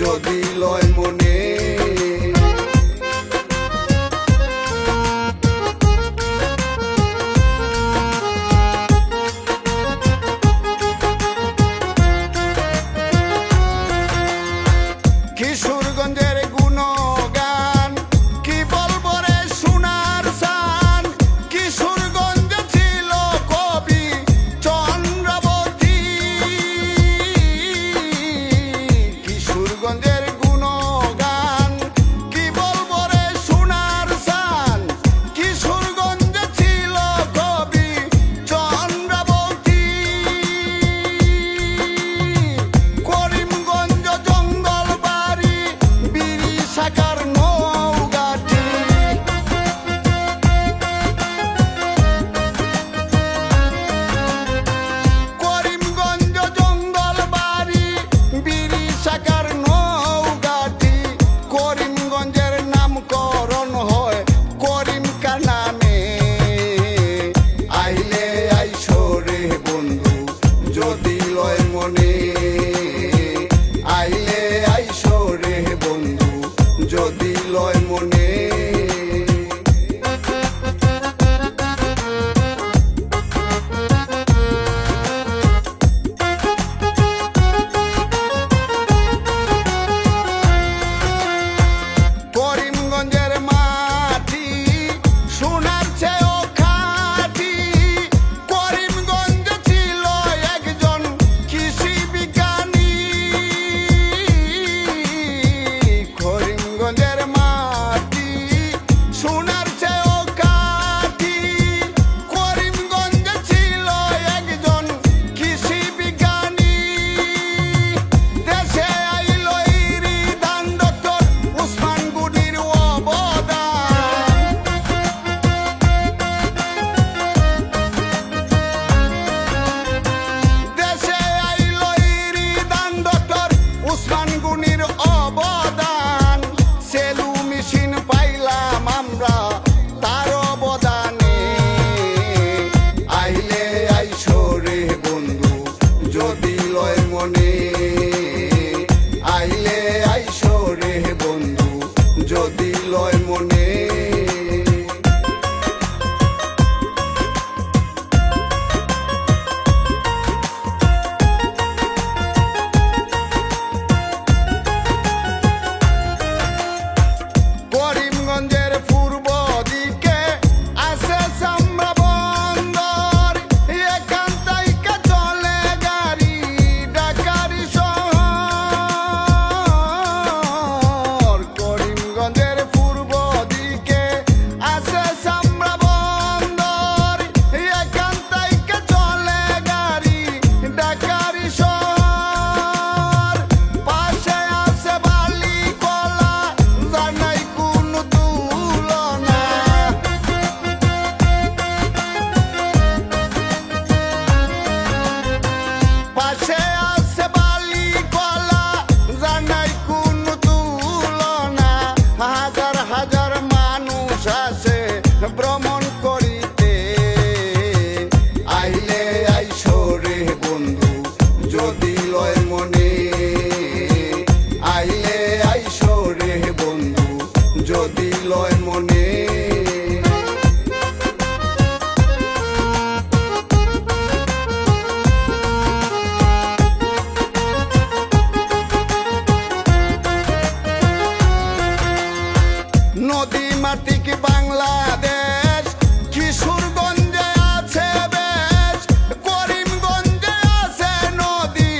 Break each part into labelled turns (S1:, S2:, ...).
S1: যদি লয় মনে কিশোরগঞ্জের গুণগান কি বলবো রে সোনার সান কিশোরগঞ্জ ছিল কবি চন্দ্রবতী কিশোরগঞ্জের গুণগান কি বলবো রে সোনার সান কিশোরগঞ্জ ছিল কবি চন্দ্রবতী করিমগঞ্জ জঙ্গল বাড়ি বিড়ি সাকার নৌগাটি করিমগঞ্জ জঙ্গল বাড়ি বিড়ি সাকার নৌগাটি করিমগঞ্জের নামকরণ হয় করিম কার নামে আইলে আইসো রে বন্ধু যদি লয় মনে আইলে আইসো রে বন্ধু যদি লয় মনে করিমগঞ্জের মাটি সোনার চেয়েও খাঁটি করিমগঞ্জ ছিল একজন কৃষি বিজ্ঞানী করিমগঞ্জের মাটি সোনার চেয়েও খাঁটি করিমগঞ্জ ছিল একজন কৃষি বিজ্ঞানী দেশে আইলো ইরি দান ডক্টর উসমান গনির অবদান দেশে আইলো ইরি দান ডক্টর উসমান গনির অবদান সেলু মেশিন পাইলাম আমরা তার অবদানে আইলে আইসো রে বন্ধু যদি লয় মনে আইলে আইসো রে বন্ধু যদি লয় মনে করিমগঞ্জের পূর্ব দিকে আছে চামড়া বন্দর এখান থেকে চলে গাড়ি ঢাকারি শহর করিমগঞ্জের পূর্ব দিকে আছে চামড়া বন্দর এখান থেকে চলে গাড়ি ঢাকারি শহর পাশে আছে বালি কলা জানাই কোনো তুলনা পাশে আছে বালি কলা জানাই কোনো তুলনা হাজার হাজার মানুষ আছে ভ্রমণ করিতে আইলে আইসো রে বন্ধু যদি লয় মনে আইলে আইসো রে বন্ধু যদি লয় মনে নদী মাটিক বাংলাদেশ কিশোরগঞ্জে আছে বেশ করিমগঞ্জে আছে নদী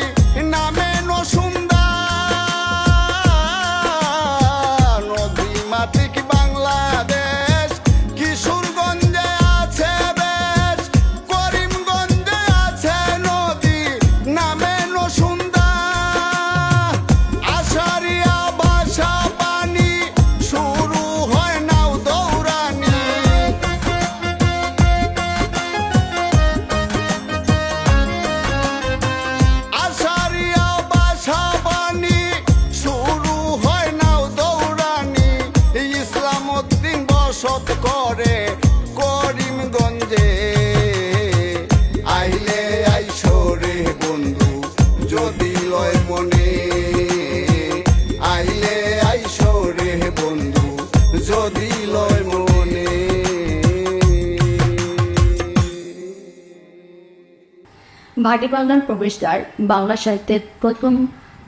S2: ভাটি বাংলার প্রবেশদ্বার বাংলা সাহিত্যের প্রথম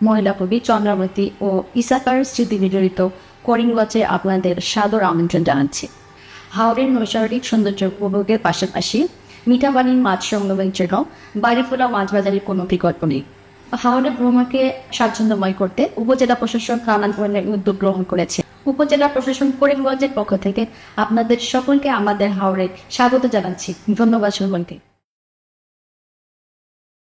S2: মহিলা কবি চন্দ্রাবতী ও ইসাকার স্মৃতি বিজড়িত করিমগঞ্জে আপনাদের সাদর আমন্ত্রণ জানাচ্ছি। হাওড়ের নৈসর্গিক সৌন্দর্য উপভোগের পাশাপাশি মিঠাপানির মাছ সংগ্রহের জন্য বাড়িফোলা মাছ বাজারের কোনো বিকল্প নেই। হাওড়ে ভ্রমণকে স্বাচ্ছন্দ্যময় করতে উপজেলা প্রশাসন নানান ধরনের উদ্যোগ গ্রহণ করেছে। উপজেলা প্রশাসন করিমগঞ্জের পক্ষ থেকে আপনাদের সকলকে আমাদের হাওড়ে স্বাগত জানাচ্ছি। ধন্যবাদ সকলকে।